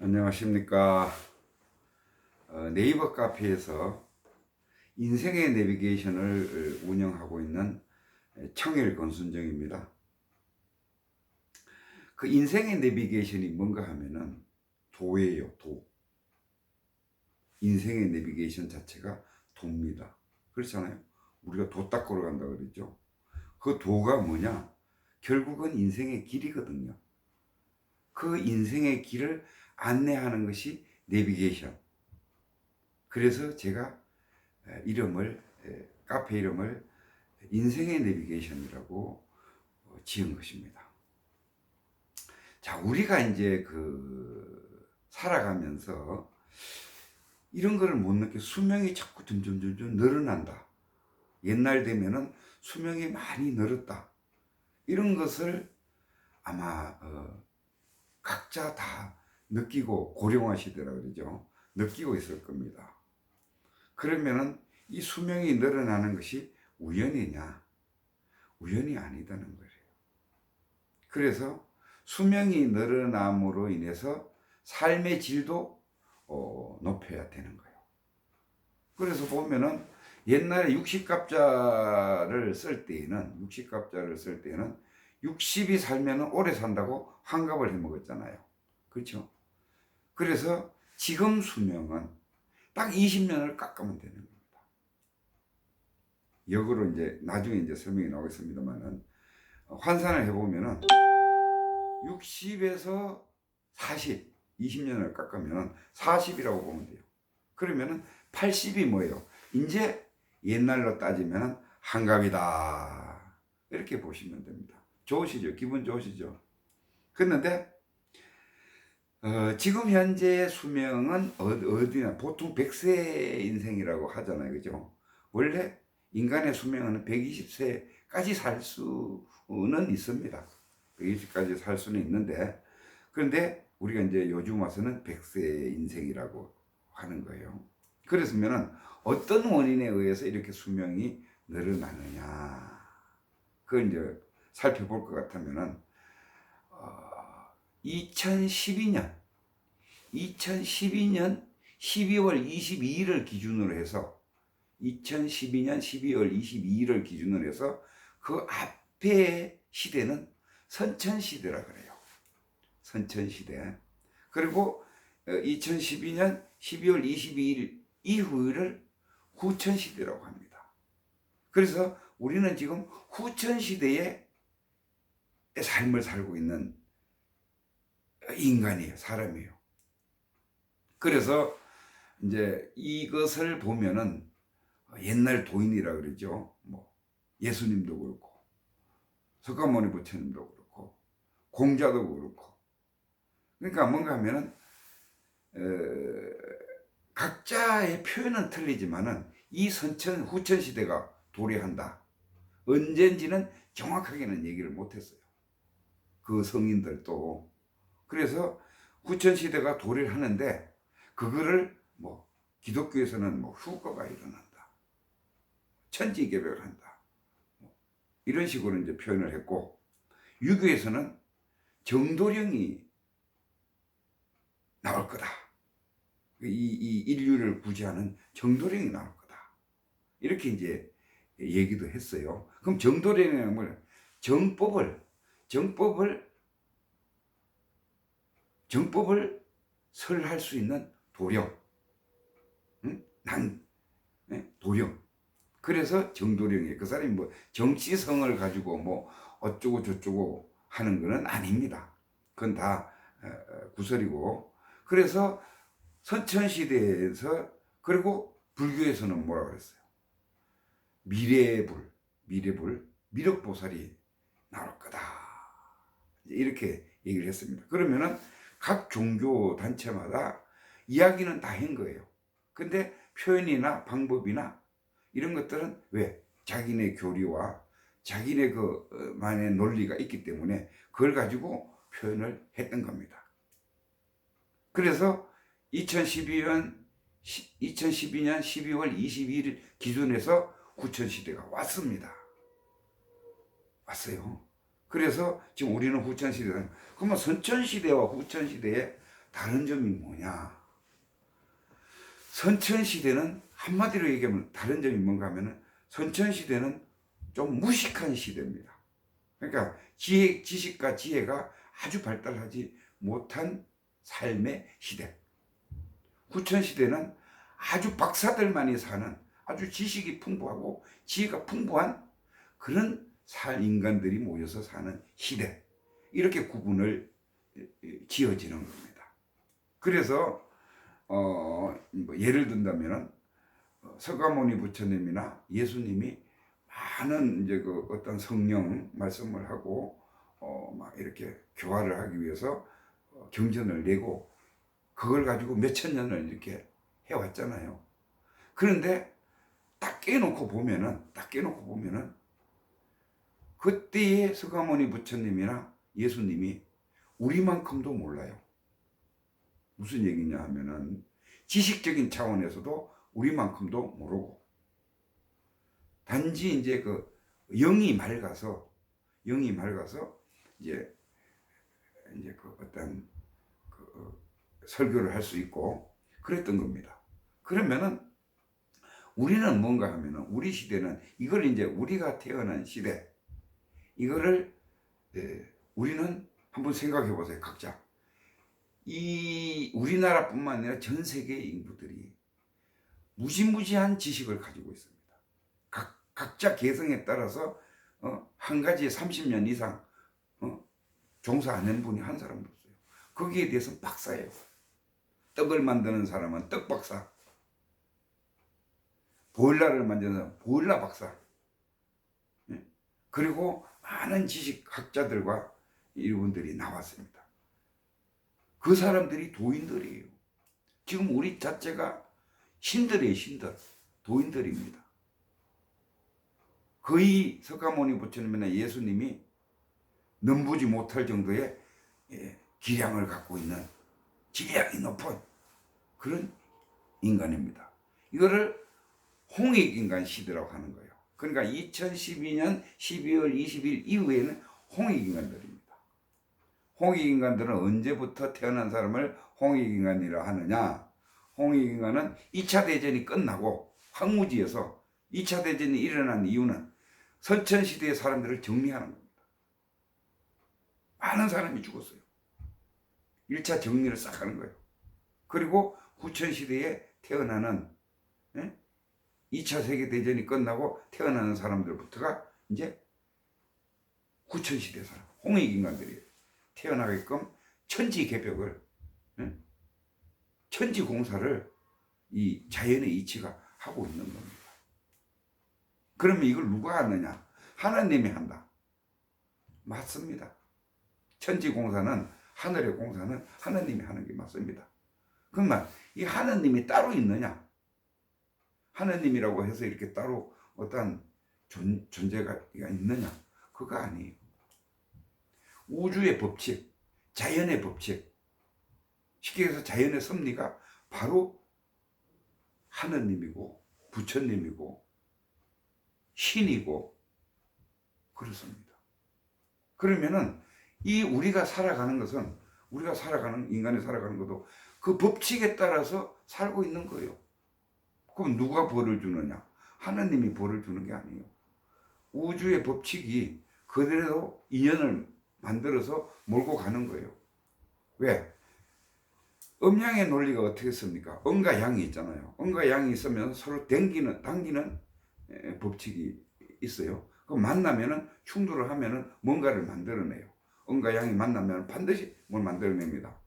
안녕하십니까. 네이버 카페에서 인생의 내비게이션을 운영하고 있는 청일 권순정입니다. 그 인생의 내비게이션이 뭔가 하면은 도예요, 도. 인생의 내비게이션 자체가 도입니다. 그렇잖아요. 우리가 도 닦으러 간다 그랬죠. 그 도가 뭐냐? 결국은 인생의 길이거든요. 그 인생의 길을 안내하는 것이 내비게이션. 그래서 제가 카페 이름을 인생의 내비게이션이라고 지은 것입니다. 자, 우리가 이제 살아가면서 이런 거를 못 느껴. 수명이 자꾸 점점 늘어난다. 옛날 되면은 수명이 많이 늘었다. 이런 것을 아마 각자 다 느끼고, 고령화 시대라 그러죠. 느끼고 있을 겁니다. 그러면은 이 수명이 늘어나는 것이 우연이냐? 우연이 아니다는 거예요. 그래서 수명이 늘어남으로 인해서 삶의 질도 높여야 되는 거예요. 그래서 보면은 옛날에 60갑자를 쓸 때에는 60이 살면은 오래 산다고 환갑을 해 먹었잖아요. 그렇죠? 그래서 지금 수명은 딱 20년을 깎으면 되는 겁니다. 역으로 이제 나중에 이제 설명이 나오겠습니다만은 환산을 해보면은 60에서 40, 20년을 깎으면 40이라고 보면 돼요. 그러면은 80이 뭐예요? 이제 옛날로 따지면 한갑이다. 이렇게 보시면 됩니다. 좋으시죠? 기분 좋으시죠? 그런데 지금 현재의 수명은 어디나 보통 100세 인생이라고 하잖아요. 그죠? 원래 인간의 수명은 120세까지 살 수는 있습니다. 120까지 살 수는 있는데, 그런데 우리가 이제 요즘 와서는 100세 인생이라고 하는 거예요. 그랬으면 어떤 원인에 의해서 이렇게 수명이 늘어나느냐, 그걸 이제 살펴볼 것 같으면은 2012년 12월 22일을 기준으로 해서 2012년 12월 22일을 기준으로 해서 그 앞에 시대는 선천시대라 그래요. 선천시대. 그리고 2012년 12월 22일 이후를 후천시대라고 합니다. 그래서 우리는 지금 후천시대의 삶을 살고 있는 인간이에요. 사람이에요. 그래서 이제 이것을 보면은 옛날 도인이라 그러죠. 뭐 예수님도 그렇고 석가모니 부처님도 그렇고 공자도 그렇고, 그러니까 뭔가 하면은 각자의 표현은 틀리지만은 이 선천 후천 시대가 도래한다. 언젠지는 정확하게는 얘기를 못했어요. 그 성인들도. 그래서 후천 시대가 도래를 하는데 그거를 뭐 기독교에서는 뭐 휴거가 일어난다, 천지개벽을 한다, 이런 식으로 이제 표현을 했고, 유교에서는 정도령이 나올 거다. 이 인류를 구제하는 정도령이 나올 거다. 이렇게 이제 얘기도 했어요. 그럼 정도령이라는 걸 정법을 설할 수 있는 도령, 응? 도령. 그래서 정도령이에요. 그 사람이 뭐 정치성을 가지고 뭐 어쩌고 저쩌고 하는 것은 아닙니다. 그건 다 구설이고. 그래서 선천시대에서, 그리고 불교에서는 뭐라 그랬어요? 미륵보살이 나올 거다. 이렇게 얘기를 했습니다. 그러면은 각 종교 단체마다 이야기는 다 한 거예요. 근데 표현이나 방법이나 이런 것들은 왜? 자기네 교리와 자기네 만의 논리가 있기 때문에 그걸 가지고 표현을 했던 겁니다. 그래서 2012년 12월 22일 기준에서 후천시대가 왔습니다. 왔어요. 그래서 지금 우리는 후천시대다. 그러면 선천시대와 후천시대의 다른 점이 뭐냐? 선천시대는 한마디로 얘기하면 다른 점이 뭔가 하면은 선천시대는 좀 무식한 시대입니다. 그러니까 지식과 지혜가 아주 발달하지 못한 삶의 시대. 후천시대는 아주 박사들만이 사는 아주 지식이 풍부하고 지혜가 풍부한 그런 인간들이 모여서 사는 시대. 이렇게 구분을 지어지는 겁니다. 그래서 뭐 예를 든다면 서가모니 부처님이나 예수님이 많은 이제 그 어떤 성령 말씀을 하고 막 이렇게 교화를 하기 위해서 경전을 내고 그걸 가지고 몇천 년을 이렇게 해왔잖아요. 그런데 딱 깨놓고 보면은 그때의 서가모니 부처님이나 예수님이 우리만큼도 몰라요. 무슨 얘기냐 하면은 지식적인 차원에서도 우리만큼도 모르고 단지 이제 그 영이 맑아서 이제 그 어떤 그 설교를 할 수 있고 그랬던 겁니다. 그러면은 우리는 뭔가 하면은 우리 시대는 이걸 이제 우리가 태어난 시대 이거를 우리는 한번 생각해 보세요. 각자 이 우리나라뿐만 아니라 전 세계의 인구들이 무지무지한 지식을 가지고 있습니다. 각자 개성에 따라서 한 가지에 30년 이상 종사 안 한 분이 한 사람도 없어요. 거기에 대해서 박사예요. 떡을 만드는 사람은 떡 박사, 보일러를 만드는 사람은 보일러 박사. 그리고 많은 지식학자들과 이분들이 나왔습니다. 그 사람들이 도인들이에요. 지금 우리 자체가 신들이에요. 신들, 도인들입니다. 거의 서가모니 부처님이나 예수님이 넘보지 못할 정도의 기량을 갖고 있는 지략이 높은 그런 인간입니다. 이거를 홍익인간 시대라고 하는 거예요. 그러니까 2012년 12월 20일 이후에는 홍익인간들입니다. 홍익인간들은 언제부터 태어난 사람을 홍익인간이라 하느냐? 홍익인간은 2차 대전이 끝나고 황무지에서 2차 대전이 일어난 이유는 선천시대의 사람들을 정리하는 겁니다. 많은 사람이 죽었어요. 1차 정리를 싹 하는 거예요. 그리고 후천시대에 태어나는 2차 세계대전이 끝나고 태어나는 사람들부터가 이제 후천시대 사람, 홍익인간들이 태어나게끔 천지개벽을, 천지공사를 이 자연의 이치가 하고 있는 겁니다. 그러면 이걸 누가 하느냐? 하나님이 한다. 맞습니다. 천지공사는, 하늘의 공사는 하나님이 하는 게 맞습니다. 그러면 이 하나님이 따로 있느냐? 하나님이라고 해서 이렇게 따로 어떤 존재가 있느냐? 그거 아니에요. 우주의 법칙, 자연의 법칙, 쉽게 해서 자연의 섭리가 바로 하느님이고 부처님이고 신이고 그렇습니다. 그러면은 이 우리가 살아가는 것은 인간이 살아가는 것도 그 법칙에 따라서 살고 있는 거예요. 그럼 누가 벌을 주느냐? 하나님이 벌을 주는 게 아니에요. 우주의 법칙이 그대로 인연을 만들어서 몰고 가는 거예요. 왜? 음양의 논리가 어떻게 씁니까? 음과 양이 있잖아요. 음과 양이 있으면 서로 당기는 법칙이 있어요. 그럼 만나면은 충돌을 하면은 뭔가를 만들어내요. 음과 양이 만나면 반드시 뭘 만들어냅니다.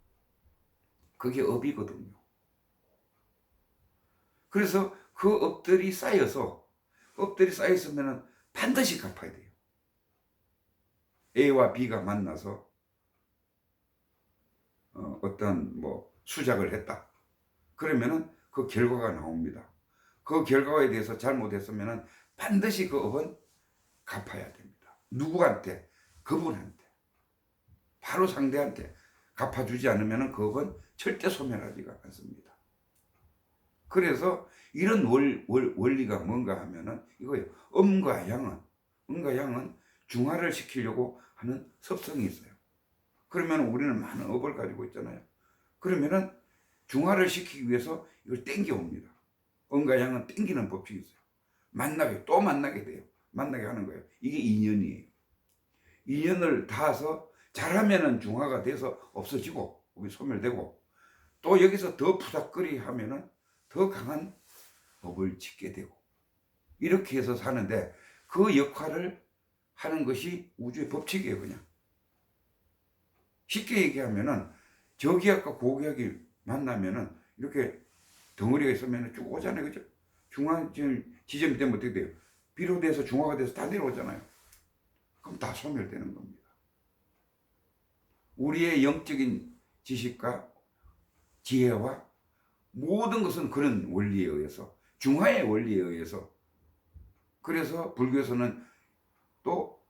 그게 업이거든요. 그래서 그 업들이 쌓였으면은 반드시 갚아야 돼요. A와 B가 만나서 어떤 수작을 했다. 그러면은 그 결과가 나옵니다. 그 결과에 대해서 잘못했으면은 반드시 그 업은 갚아야 됩니다. 누구한테? 그분한테. 바로 상대한테 갚아주지 않으면은 그 업은 절대 소멸하지가 않습니다. 그래서 이런 원리가 뭔가 하면은 이거예요. 음과 양은 중화를 시키려고 하는 습성이 있어요. 그러면 우리는 많은 업을 가지고 있잖아요. 그러면은 중화를 시키기 위해서 이걸 땡겨옵니다. 언가량은 땡기는 법칙이 있어요. 또 만나게 돼요. 만나게 하는 거예요. 이게 인연이에요. 인연을 닿아서 잘하면은 중화가 돼서 없어지고 소멸되고, 또 여기서 더 푸닥거리 하면은 더 강한 법을 짓게 되고, 이렇게 해서 사는데, 그 역할을 하는 것이 우주의 법칙이에요. 그냥 쉽게 얘기하면은 저기압과 고기압이 만나면은 이렇게 덩어리가 있으면 쭉 오잖아요. 그죠? 중앙 지점이 되면 어떻게 돼요? 비로돼서 중화가 돼서 다 내려오잖아요. 그럼 다 소멸되는 겁니다. 우리의 영적인 지식과 지혜와 모든 것은 그런 원리에 의해서, 중화의 원리에 의해서, 그래서 불교에서는 또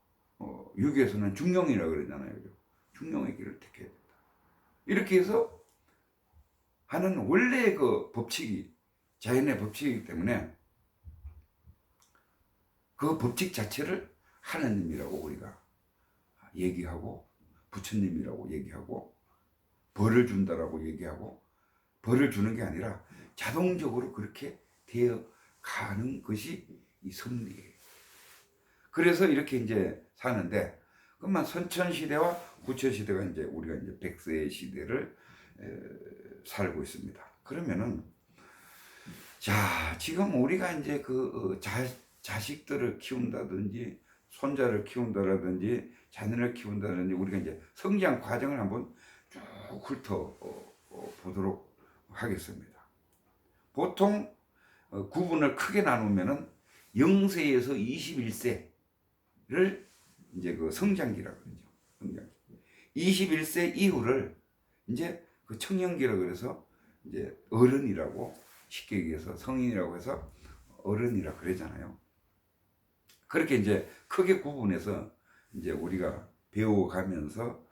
유교에서는 중용이라고 그러잖아요. 그죠? 중용의 길을 택해야 된다. 이렇게 해서 하는 원래의 그 법칙이 자연의 법칙이기 때문에, 그 법칙 자체를 하나님이라고 우리가 얘기하고, 부처님이라고 얘기하고, 벌을 준다라고 얘기하고, 벌을 주는 게 아니라 자동적으로 그렇게 되어 가는 것이 이 섭리예요. 그래서 이렇게 이제 사는데, 그러면 선천시대와 구천시대가 이제 우리가 이제 백세 시대를 살고 있습니다. 그러면은, 자, 지금 우리가 이제 자식들을 키운다든지, 손자를 키운다든지, 자녀를 키운다든지, 우리가 이제 성장 과정을 한번 쭉 훑어 보도록 하겠습니다. 보통 구분을 크게 나누면은 0세에서 21세를 이제 그 성장기라고 그러죠. 성장기. 21세 이후를 이제 그 청년기라고 그래서 이제 어른이라고, 쉽게 얘기해서 성인이라고 해서 어른이라 그러잖아요. 그렇게 이제 크게 구분해서 이제 우리가 배워가면서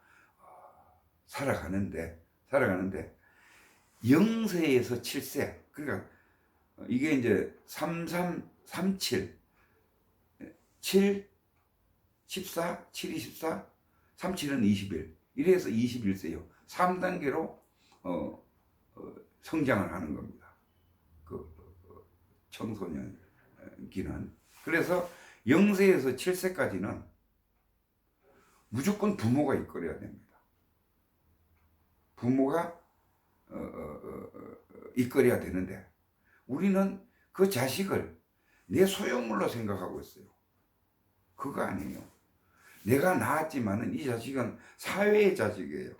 살아가는데 0세에서 7세, 그러니까 이게 이제 33, 37, 7, 14, 7이 14, 37은 21, 이래서 21세요. 3단계로 성장을 하는 겁니다. 그 청소년기는. 그래서 0세에서 7세까지는 무조건 부모가 이끌어야 됩니다. 부모가 이끌어야 되는데, 우리는 그 자식을 내 소유물로 생각하고 있어요. 그거 아니에요. 내가 낳았지만은 이 자식은 사회의 자식이에요.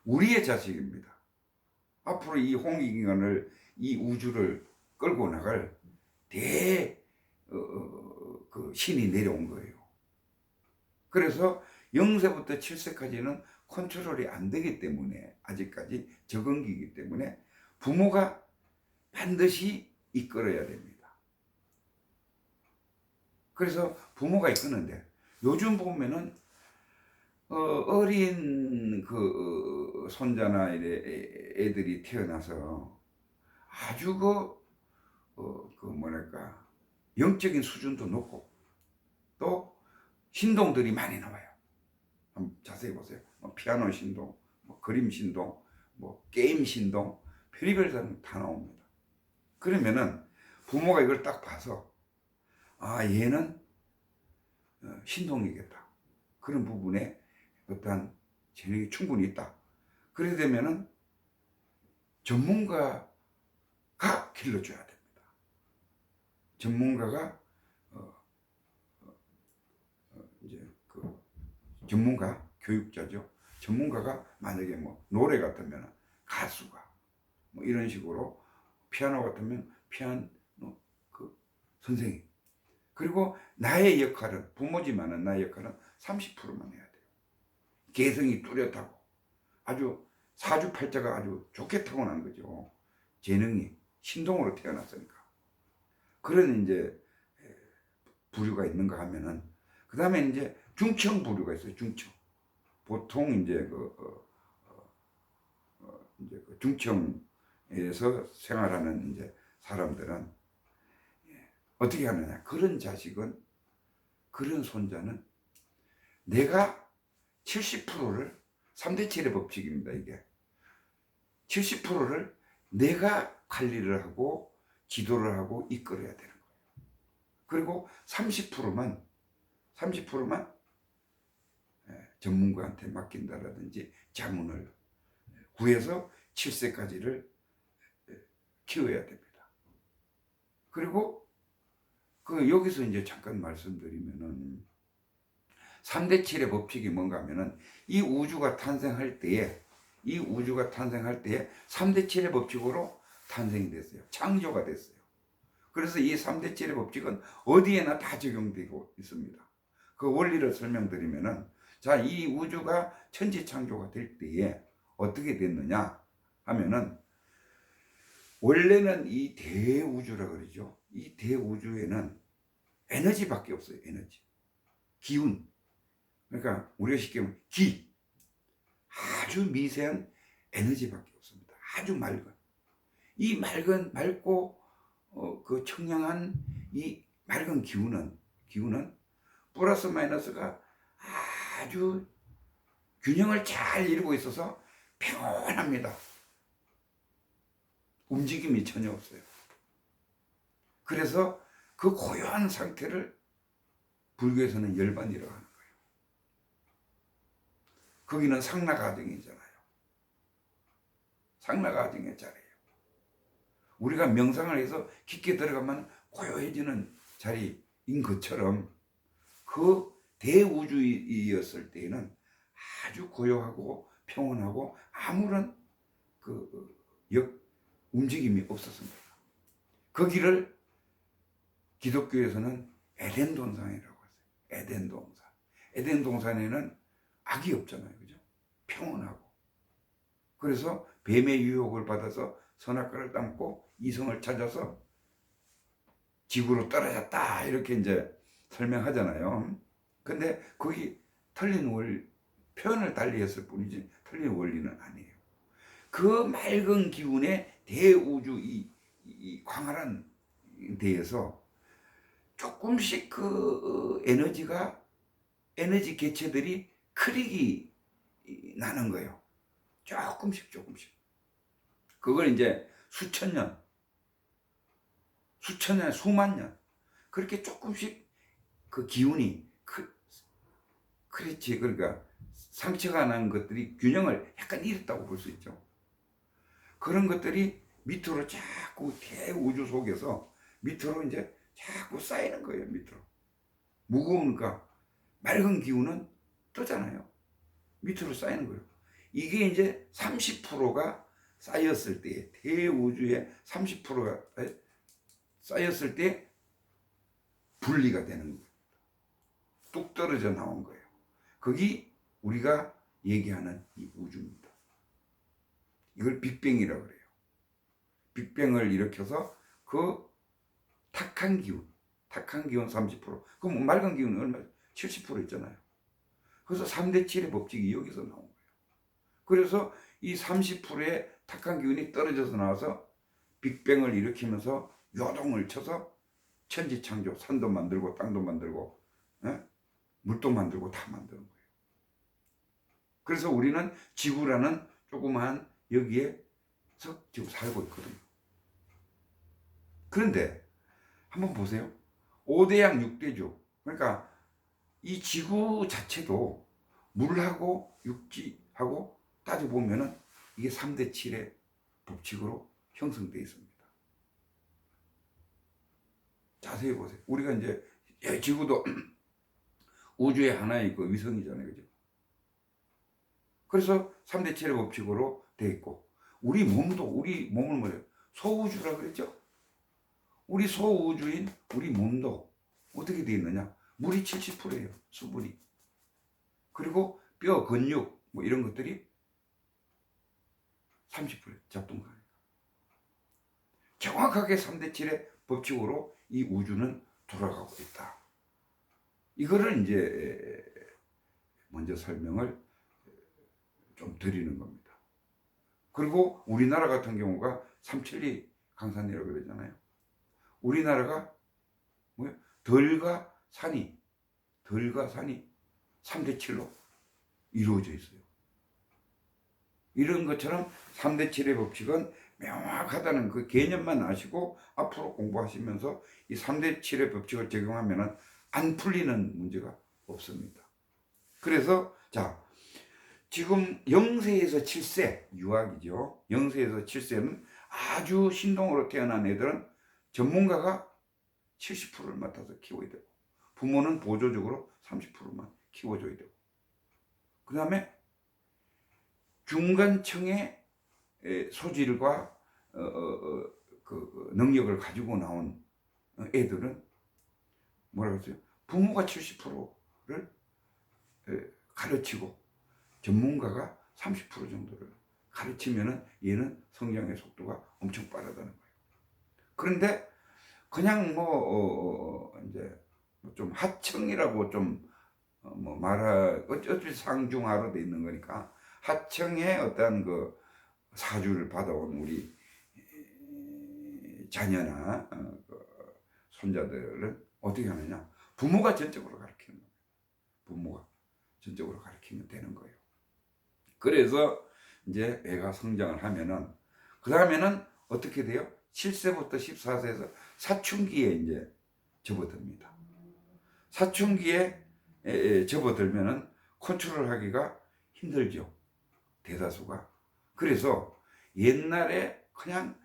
우리의 자식입니다. 앞으로 이 홍익인간을, 이 우주를 끌고 나갈 그 신이 내려온 거예요. 그래서 0세부터 7세까지는 컨트롤이 안 되기 때문에, 아직까지 적응기이기 때문에 부모가 반드시 이끌어야 됩니다. 그래서 부모가 이끄는데, 요즘 보면은 어린 그 손자나 애들이 태어나서 아주 그 뭐랄까 영적인 수준도 높고, 또 신동들이 많이 나와요. 한번 자세히 보세요. 피아노 신동, 그림 신동, 게임 신동, 별의별 다 나옵니다. 그러면은 부모가 이걸 딱 봐서, 아, 얘는 신동이겠다. 그런 부분에 어떠한 재능이 충분히 있다. 그래 되면은 전문가가 길러줘야 됩니다. 전문가가 이제 그 전문가, 교육자죠. 전문가가 만약에 노래 같으면 가수가, 이런 식으로, 피아노 같으면 피아노 그 선생님. 그리고 나의 역할은, 부모지만은 나의 역할은 30%만 해야 돼요. 개성이 뚜렷하고 아주 사주팔자가 아주 좋게 타고난 거죠. 재능이 신동으로 태어났으니까. 그런 이제 부류가 있는가 하면은, 그 다음에 이제 중청 부류가 있어요. 중청. 보통 이제 이제 그 중청에서 생활하는 이제 사람들은 어떻게 하느냐. 그런 자식은, 그런 손자는 내가 70%를 3대 7의 법칙입니다. 이게 70%를 내가 관리를 하고 지도를 하고 이끌어야 되는 거예요. 그리고 30%만 전문가한테 맡긴다라든지 자문을 구해서 7세까지를 키워야 됩니다. 그리고 여기서 이제 잠깐 말씀드리면은 3대 7의 법칙이 뭔가 하면은 이 우주가 탄생할 때에 3대 7의 법칙으로 탄생이 됐어요. 창조가 됐어요. 그래서 이 3대 7의 법칙은 어디에나 다 적용되고 있습니다. 그 원리를 설명드리면은, 자, 이 우주가 천지창조가 될 때에 어떻게 됐느냐 하면은, 원래는 이 대우주라 그러죠. 이 대우주에는 에너지밖에 없어요. 에너지, 기운. 그러니까 우리가 쉽게 말하면 아주 미세한 에너지밖에 없습니다. 아주 맑은, 이 맑고 그 청량한 이 맑은 기운은 플러스 마이너스가 아주 균형을 잘 이루고 있어서 평온합니다. 움직임이 전혀 없어요. 그래서 그 고요한 상태를 불교에서는 열반이라고 하는 거예요. 거기는 상라가정이잖아요. 상라가정의 자리예요. 우리가 명상을 해서 깊게 들어가면 고요해지는 자리인 것처럼, 그 대우주였을 때에는 아주 고요하고 평온하고 아무런 움직임이 없었습니다. 거기를 기독교에서는 에덴 동산이라고 하세요. 에덴 동산. 에덴 동산에는 악이 없잖아요. 그죠? 평온하고. 그래서 뱀의 유혹을 받아서 선악과를 따먹고 이성을 찾아서 지구로 떨어졌다, 이렇게 이제 설명하잖아요. 근데 거기 표현을 달리 했을 뿐이지 틀린 원리는 아니에요. 그 맑은 기운의 대우주, 이 광활한 데에서 조금씩 그 에너지 개체들이 크릭이 나는 거예요. 조금씩. 그걸 이제 수천 년, 수만 년, 그렇게 조금씩 그 기운이 그렇지. 그러니까 상처가 난 것들이 균형을 약간 잃었다고 볼 수 있죠. 그런 것들이 밑으로 자꾸 대우주 속에서 밑으로 이제 자꾸 쌓이는 거예요. 밑으로. 무거우니까 맑은 기운은 뜨잖아요. 밑으로 쌓이는 거예요. 이게 이제 30%가 쌓였을 때, 대우주의 30%가 쌓였을 때 분리가 되는 거예요. 뚝 떨어져 나온 거예요. 거기 우리가 얘기하는 이 우주입니다. 이걸 빅뱅이라고 그래요. 빅뱅을 일으켜서 그 탁한 기운 30%. 그럼 맑은 기운은 얼마? 70% 있잖아요. 그래서 3대 7의 법칙이 여기서 나온 거예요. 그래서 이 30%의 탁한 기운이 떨어져서 나와서 빅뱅을 일으키면서 요동을 쳐서 천지창조, 산도 만들고 땅도 만들고 물도 만들고 다 만드는 거예요. 그래서 우리는 지구라는 조그마한 여기에서 지금 살고 있거든요. 그런데 한번 보세요. 5대양 6대주. 그러니까 이 지구 자체도 물하고 육지하고 따져보면은 이게 3대 7의 법칙으로 형성되어 있습니다. 자세히 보세요. 우리가 이제 지구도 우주의 하나의 그 위성이잖아요. 그죠? 그래서 3대 7의 법칙으로 되어 있고, 우리 몸을 뭐래요? 소우주라 그랬죠? 우리 소우주인 우리 몸도 어떻게 되어 있느냐? 물이 70%예요. 수분이. 그리고 뼈, 근육 뭐 이런 것들이 30%예요. 작동하니까. 정확하게 3대 7의 법칙으로 이 우주는 돌아가고 있다. 이거를 이제 먼저 설명을 좀 드리는 겁니다. 그리고 우리나라 같은 경우가 삼천리 강산이라고 그러잖아요. 우리나라가 뭐예요? 덜과 산이 3대 7로 이루어져 있어요. 이런 것처럼 3대 7의 법칙은 명확하다는 그 개념만 아시고 앞으로 공부하시면서 이 3대 7의 법칙을 적용하면 안 풀리는 문제가 없습니다. 그래서 자, 지금 0세에서 7세 유학이죠. 0세에서 7세는 아주 신동으로 태어난 애들은 전문가가 70%를 맡아서 키워야 되고 부모는 보조적으로 30%만 키워줘야 되고 그 다음에 중간층의 소질과 그 능력을 가지고 나온 애들은 뭐라 그랬어요? 부모가 70%를 가르치고 전문가가 30% 정도를 가르치면은 얘는 성장의 속도가 엄청 빠르다는 거예요. 그런데 그냥 이제 좀 하청이라고 좀 뭐 어차피 상중하로 돼 있는 거니까 하청의 어떤 그 사주를 받아온 우리 자녀나 그 손자들은 어떻게 하느냐? 부모가 전적으로 가르치는 거예요. 부모가 전적으로 가르치면 되는 거예요. 그래서 이제 애가 성장을 하면은 그 다음에는 어떻게 돼요? 7세부터 14세에서 사춘기에 이제 접어듭니다. 사춘기에 접어들면은 컨트롤하기가 힘들죠. 대다수가. 그래서 옛날에 그냥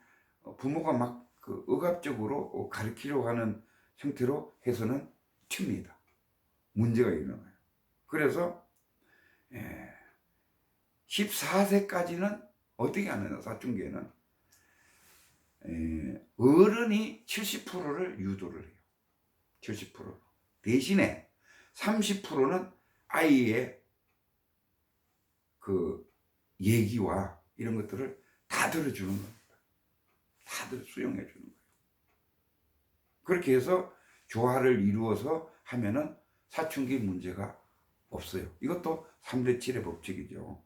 부모가 막 그 억압적으로 가르치려고 하는 형태로 해서는 튑니다. 문제가 일어나요. 그래서 14세까지는 어떻게 하느냐, 사춘기에는 어른이 70%를 유도를 해요. 70%. 대신에 30%는 아이의 그 얘기와 이런 것들을 다 들어주는 겁니다. 다들 수용해 주는 거예요. 그렇게 해서 조화를 이루어서 하면은 사춘기 문제가 없어요. 이것도 3대 7의 법칙이죠.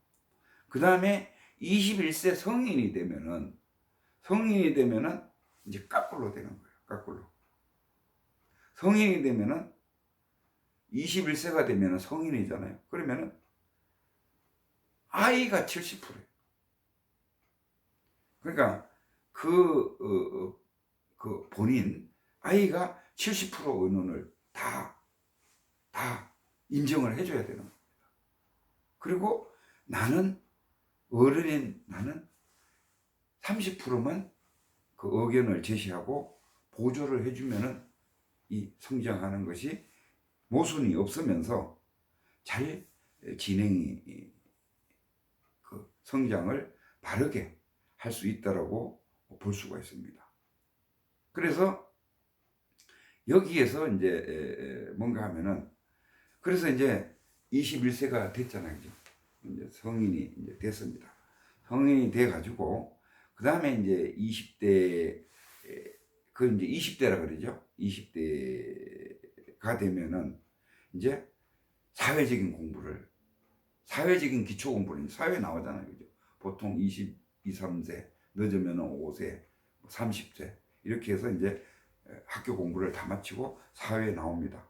그 다음에 21세 성인이 되면은 이제 거꾸로 되는 거예요. 거꾸로. 성인이 되면은 21세가 되면은 성인이잖아요. 그러면은 아이가 70%예요. 그러니까 그 본인 아이가 70% 의논을 다 인정을 해줘야 되는 겁니다. 그리고 나는 어른인 나는 30%만 그 의견을 제시하고 보조를 해주면은 이 성장하는 것이 모순이 없으면서 잘 진행이 그 성장을 바르게 할 수 있다라고 볼 수가 있습니다. 그래서 여기에서 이제 뭔가 하면은 그래서 이제 21세가 됐잖아요. 그죠? 이제 성인이 이제 됐습니다. 성인이 돼 가지고 그 다음에 이제 20대 그 이제 20대라 그러죠. 20대가 되면은 이제 사회적인 기초 공부를 사회 나오잖아요. 그죠? 보통 22, 3세, 늦으면 5세, 30세 이렇게 해서 이제 학교 공부를 다 마치고 사회에 나옵니다.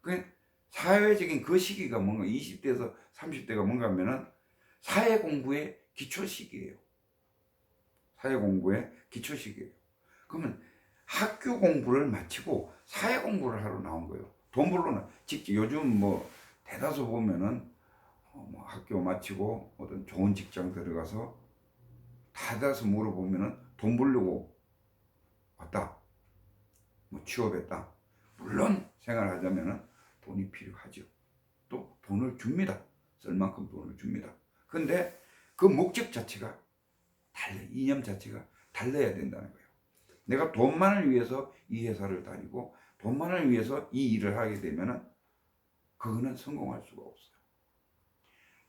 그 사회적인 그 시기가 뭔가 20대에서 30대가 뭔가 하면은 사회 공부의 기초 시기예요. 사회 공부의 기초 시기예요. 그러면 학교 공부를 마치고 사회 공부를 하러 나온 거예요. 돈 벌러는 직접 요즘 뭐 대다수 보면은 뭐 학교 마치고 어떤 좋은 직장 들어가서 대다수 물어보면은 돈 벌려고 왔다. 뭐 취업했다. 물론 생활하자면은 돈이 필요하죠. 또 돈을 줍니다. 쓸 만큼 돈을 줍니다. 근데 그 목적 자체가 이념 자체가 달라야 된다는 거예요. 내가 돈만을 위해서 이 회사를 다니고 돈만을 위해서 이 일을 하게 되면은 그거는 성공할 수가 없어요.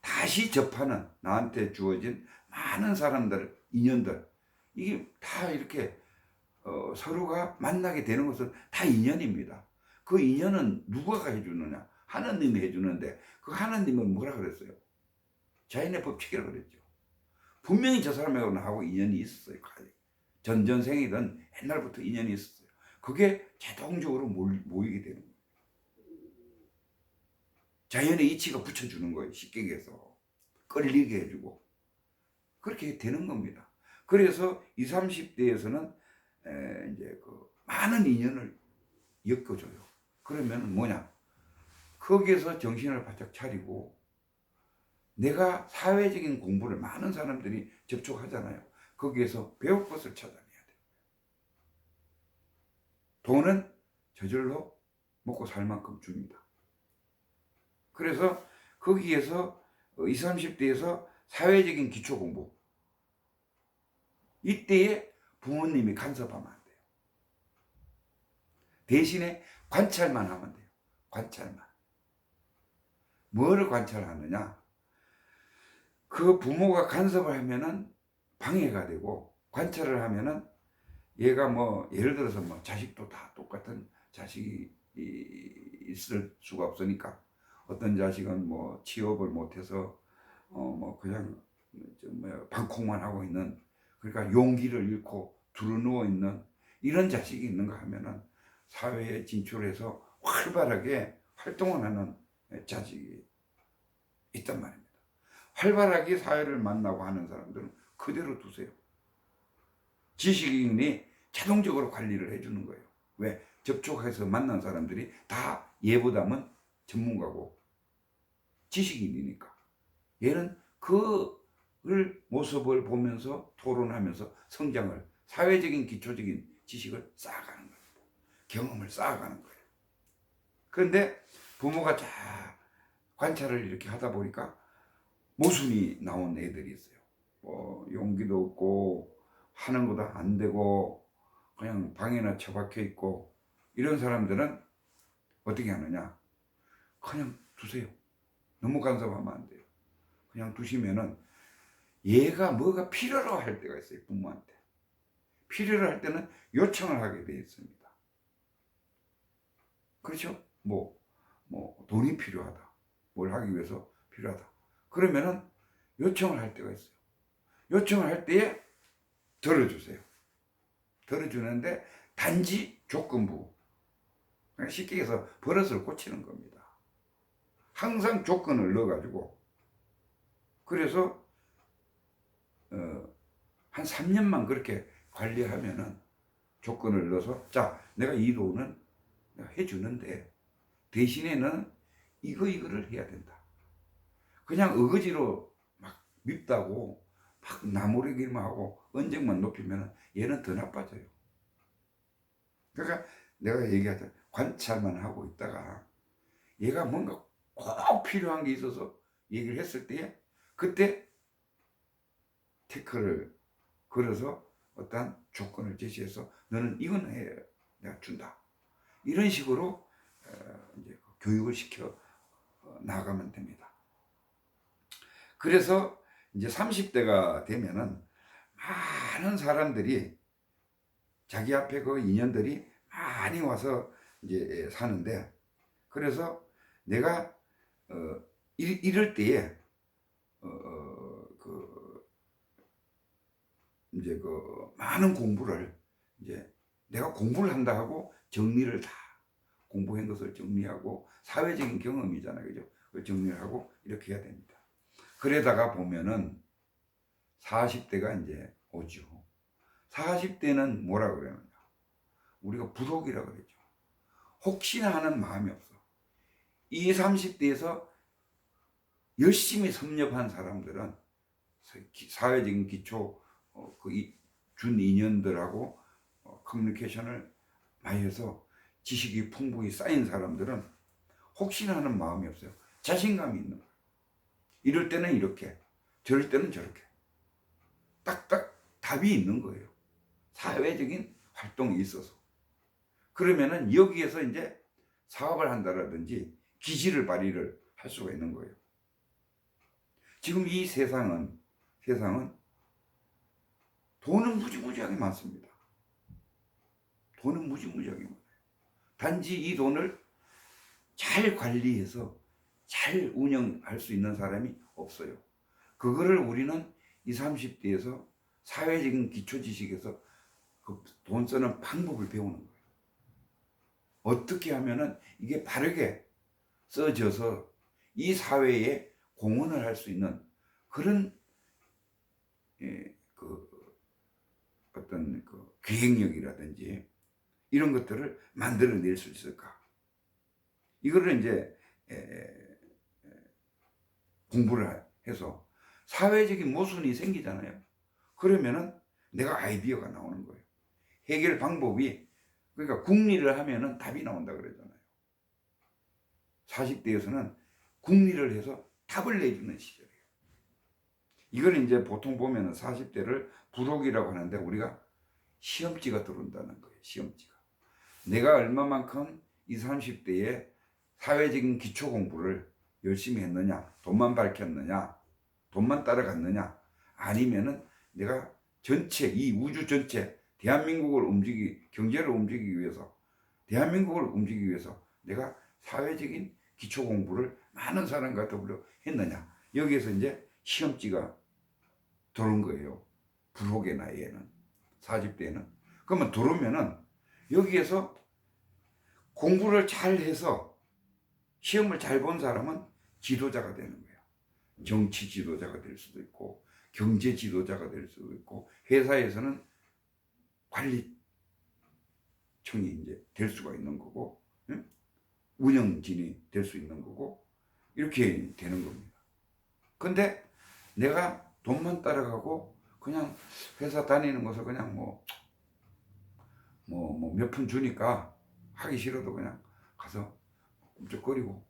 다시 접하는 나한테 주어진 많은 사람들, 인연들 이게 다 이렇게 서로가 만나게 되는 것은 다 인연입니다. 그 인연은 누가 해주느냐? 하나님이 해주는데 그 하나님은 뭐라 그랬어요? 자연의 법칙이라고 그랬죠. 분명히 저 사람하고 인연이 있었어요. 전전생이든 옛날부터 인연이 있었어요. 그게 자동적으로 모이게 되는 거예요. 자연의 이치가 붙여주는 거예요. 쉽게 얘기해서 끌리게 해주고 그렇게 되는 겁니다. 그래서 20, 30대에서는 이제 그 많은 인연을 엮어줘요. 그러면 뭐냐? 거기에서 정신을 바짝 차리고 내가 사회적인 공부를 많은 사람들이 접촉하잖아요. 거기에서 배울 것을 찾아내야 돼요. 돈은 저절로 먹고 살 만큼 줍니다. 그래서 거기에서 20, 30대에서 사회적인 기초 공부, 이때에 부모님이 간섭하면 안 돼요. 대신에 관찰만 하면 돼요. 관찰만. 뭐를 관찰하느냐? 그 부모가 간섭을 하면은 방해가 되고, 관찰을 하면은 얘가 뭐 예를 들어서 뭐 자식도 다 똑같은 자식이 있을 수가 없으니까, 어떤 자식은 뭐 취업을 못해서 뭐 그냥 좀 뭐야 방콕만 하고 있는, 그러니까 용기를 잃고 두루누워 있는 이런 자식이 있는가 하면은 사회에 진출해서 활발하게 활동을 하는 자식이 있단 말입니다. 활발하게 사회를 만나고 하는 사람들은 그대로 두세요. 지식인이 자동적으로 관리를 해주는 거예요. 왜? 접촉해서 만난 사람들이 다 얘보다는 전문가고 지식인이니까. 얘는 그걸 모습을 보면서 토론하면서 성장을, 사회적인 기초적인 지식을 쌓아가는 겁니다. 경험을 쌓아가는 거예요. 그런데 부모가 자 관찰을 이렇게 하다 보니까 모순이 나온 애들이 있어요. 뭐 용기도 없고 하는 것도 안 되고 그냥 방에나 처박혀 있고, 이런 사람들은 어떻게 하느냐? 그냥 두세요. 너무 간섭하면 안 돼요. 그냥 두시면은 얘가 뭐가 필요로 할 때가 있어요. 부모한테 필요로 할 때는 요청을 하게 되어 있습니다. 그렇죠? 뭐 돈이 필요하다, 뭘 하기 위해서 필요하다, 그러면은 요청을 할 때가 있어요. 요청을 할 때에 들어주세요. 들어주는데 단지 조건부, 쉽게 해서 버릇을 고치는 겁니다. 항상 조건을 넣어가지고, 그래서 한 3년만 그렇게 관리하면은 조건을 넣어서, 자 내가 이 돈은 내가 해주는데 대신에는 이거를 해야 된다. 그냥 어거지로 막 밉다고 막 나무래기만 하고 언쟁만 높이면 얘는 더 나빠져요. 그러니까 내가 얘기하자, 관찰만 하고 있다가 얘가 뭔가 꼭 필요한 게 있어서 얘기를 했을 때에 그때 태클을 걸어서 어떤 조건을 제시해서 너는 이건 해, 내가 준다. 이런 식으로 이제 교육을 시켜 나가면 됩니다. 그래서 이제 30대가 되면은 많은 사람들이 자기 앞에 그 인연들이 많이 와서 이제 사는데, 그래서 내가 이럴 때에 그 이제 그 많은 공부를, 이제 내가 공부를 한다 하고 정리를 다 공부한 것을 정리하고, 사회적인 경험이잖아요, 그죠? 그 정리를 하고 이렇게 해야 됩니다. 그러다가 보면은 40대가 이제 오죠. 40대는 뭐라 그러느냐? 우리가 부록이라 그러죠. 혹시나 하는 마음이 없어. 20, 30대에서 열심히 섭렵한 사람들은 사회적인 기초, 준 인연들하고 커뮤니케이션을 많이 해서 지식이 풍부히 쌓인 사람들은 혹시나 하는 마음이 없어요. 자신감이 있는 거예요. 이럴 때는 이렇게, 저럴 때는 저렇게. 딱딱 답이 있는 거예요. 사회적인 활동이 있어서. 그러면은 여기에서 이제 사업을 한다라든지 기질을 발휘를 할 수가 있는 거예요. 지금 이 세상은 돈은 무지무지하게 많습니다. 돈은 무지무지하게 많아요. 단지 이 돈을 잘 관리해서 잘 운영할 수 있는 사람이 없어요. 그거를 우리는 20, 30대에서 사회적인 기초 지식에서 그 돈 쓰는 방법을 배우는 거예요. 어떻게 하면은 이게 바르게 써져서 이 사회에 공헌을 할 수 있는 그런 어떤 그 기획력이라든지 이런 것들을 만들어낼 수 있을까? 이거를 이제 공부를 해서 사회적인 모순이 생기잖아요. 그러면은 내가 아이디어가 나오는 거예요. 해결 방법이, 그러니까 궁리를 하면은 답이 나온다 그러잖아요. 40대에서는 궁리를 해서 답을 내주는 시절이에요. 이걸 이제 보통 보면은 40대를 불혹이라고 하는데, 우리가 시험지가 들어온다는 거예요. 시험지가. 내가 얼마만큼 20, 30대에 사회적인 기초 공부를 열심히 했느냐, 돈만 밝혔느냐, 돈만 따라갔느냐, 아니면은 내가 전체, 이 우주 전체, 대한민국을 경제를 움직이기 위해서, 대한민국을 움직이기 위해서 내가 사회적인 기초 공부를 많은 사람과 더불어 했느냐. 여기에서 이제 시험지가 들어온 거예요. 불혹의 나이에는, 40대에는. 그러면 들어오면은 여기에서 공부를 잘 해서 시험을 잘 본 사람은 지도자가 되는 거예요. 정치 지도자가 될 수도 있고, 경제 지도자가 될 수도 있고, 회사에서는 관리청이 이제 될 수가 있는 거고, 운영진이 될 수 있는 거고, 이렇게 되는 겁니다. 근데 내가 돈만 따라가고 그냥 회사 다니는 것을 그냥 몇 푼 주니까 하기 싫어도 그냥 가서 꿈쩍거리고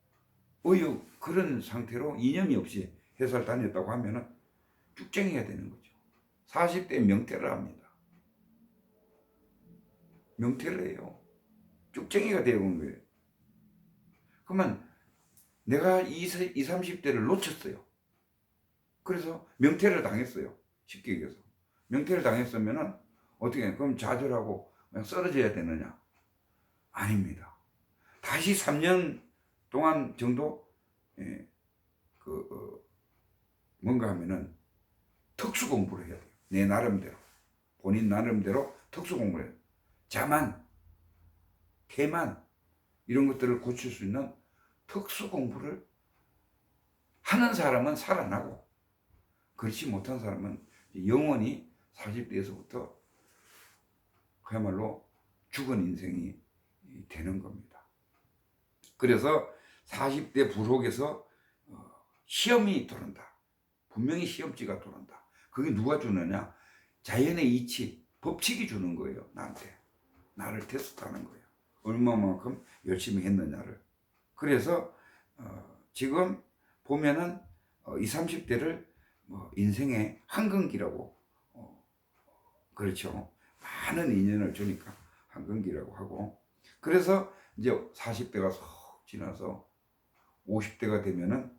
그런 상태로 이념이 없이 회사를 다녔다고 하면은 쭉쟁이가 되는 거죠. 40대 명퇴를 합니다. 명퇴를 해요. 쭉쟁이가 되어온 거예요. 그러면 내가 20, 30대를 놓쳤어요. 그래서 명퇴를 당했어요. 쉽게 얘기해서. 명퇴를 당했으면은 어떻게 해? 그럼 좌절하고 그냥 쓰러져야 되느냐? 아닙니다. 다시 3년 동안 정도 뭔가 하면은 특수 공부를 해야 돼요. 내 나름대로. 본인 나름대로 특수 공부를 해요. 자만, 태만 이런 것들을 고칠 수 있는 특수 공부를 하는 사람은 살아나고, 그렇지 못한 사람은 영원히 40대에서부터 그야말로 죽은 인생이 되는 겁니다. 그래서 40대 불혹에서 시험이 들어온다. 분명히 시험지가 들어온다. 그게 누가 주느냐? 자연의 이치, 법칙이 주는 거예요. 나한테. 나를 테스트하는 거예요. 얼마만큼 열심히 했느냐를. 그래서 지금 보면은 20, 30대를 인생의 황금기라고, 그렇죠. 많은 인연을 주니까 황금기라고 하고, 그래서 이제 40대가 쏙 지나서 50대가 되면은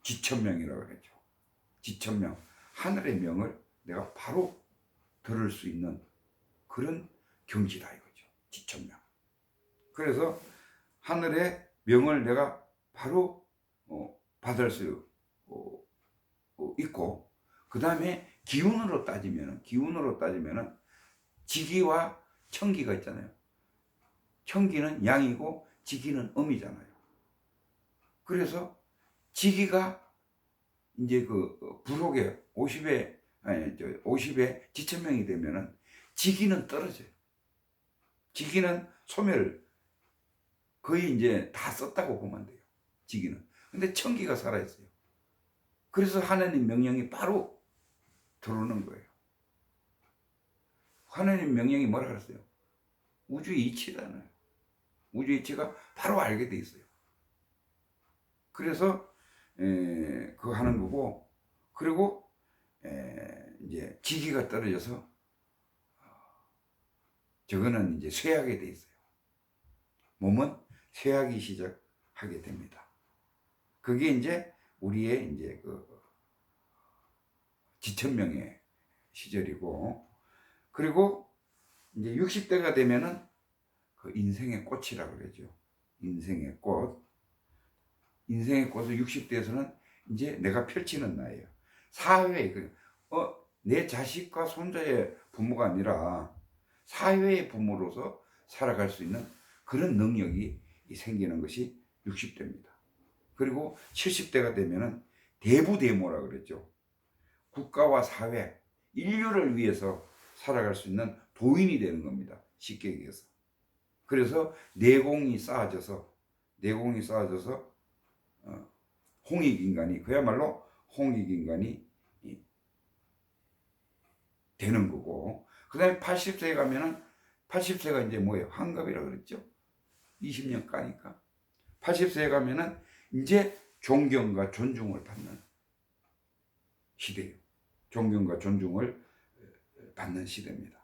지천명이라고 그랬죠. 지천명, 하늘의 명을 내가 바로 들을 수 있는 그런 경지다 이거죠. 지천명. 그래서 하늘의 명을 내가 바로 받을 수 있고, 그 다음에 기운으로 따지면은 지기와 청기가 있잖아요. 청기는 양이고 지기는 음이잖아요. 그래서 지기가 이제 불혹에 50에 지천명이 되면은 지기는 떨어져요. 지기는 소멸을 거의 이제 다 썼다고 보면 돼요. 지기는. 근데 청기가 살아있어요. 그래서 하나님 명령이 바로 들어오는 거예요. 하나님 명령이 뭐라 그랬어요? 우주의 이치잖아요. 우주의 이치가 바로 알게 돼 있어요. 그래서 그거 하는 거고, 그리고 이제 지기가 떨어져서 저거는 이제 쇠하게 돼 있어요. 몸은 쇠하기 시작하게 됩니다. 그게 이제 우리의 이제 지천명의 시절이고, 그리고 이제 60대가 되면은 그 인생의 꽃이라고 그러죠. 인생의 꽃. 인생의 꽃을 60대에서는 이제 내가 펼치는 나이에요. 사회에, 내 자식과 손자의 부모가 아니라 사회의 부모로서 살아갈 수 있는 그런 능력이 생기는 것이 60대입니다. 그리고 70대가 되면은 대부대모라고 그랬죠. 국가와 사회, 인류를 위해서 살아갈 수 있는 도인이 되는 겁니다. 쉽게 얘기해서. 그래서 내공이 쌓아져서 홍익인간이, 그야말로 홍익인간이 되는 거고, 그 다음에 80세에 가면은, 80세가 이제 뭐예요? 환갑이라고 그랬죠? 20년 까니까. 80세에 가면은 이제 존경과 존중을 받는 시대예요. 존경과 존중을 받는 시대입니다.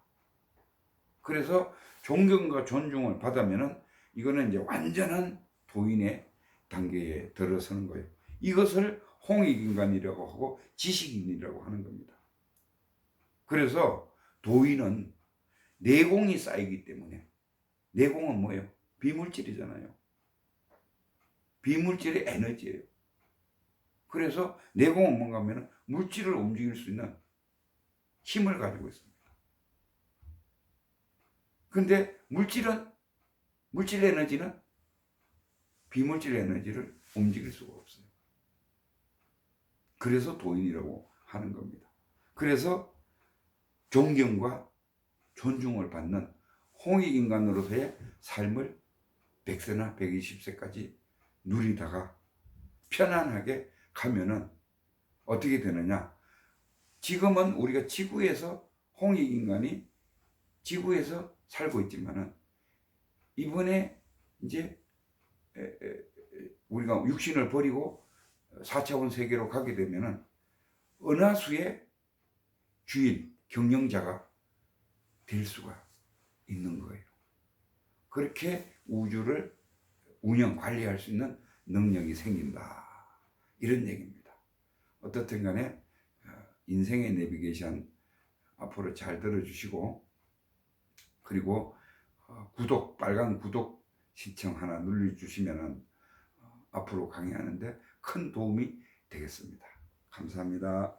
그래서 존경과 존중을 받으면은 이거는 이제 완전한 도인의 단계에 들어서는 거예요. 이것을 홍익인간이라고 하고 지식인이라고 하는 겁니다. 그래서 도인은 내공이 쌓이기 때문에, 내공은 뭐예요? 비물질이잖아요. 비물질의 에너지예요. 그래서 내공은 뭔가 하면 물질을 움직일 수 있는 힘을 가지고 있습니다. 근데 물질 에너지는 비물질 에너지를 움직일 수가 없어요. 그래서 도인이라고 하는 겁니다. 그래서 존경과 존중을 받는 홍익인간으로서의 삶을 100세나 120세까지 누리다가 편안하게 가면은 어떻게 되느냐? 지금은 우리가 지구에서 홍익인간이 지구에서 살고 있지만은 이번에 이제 우리가 육신을 버리고 4차원 세계로 가게 되면은 은하수의 주인, 경영자가 될 수가 있는 거예요. 그렇게 우주를 운영, 관리할 수 있는 능력이 생긴다. 이런 얘기입니다. 어떻든 간에 인생의 내비게이션 앞으로 잘 들어주시고, 그리고 구독, 빨간 구독 신청 하나 눌러주시면 앞으로 강의하는데 큰 도움이 되겠습니다. 감사합니다.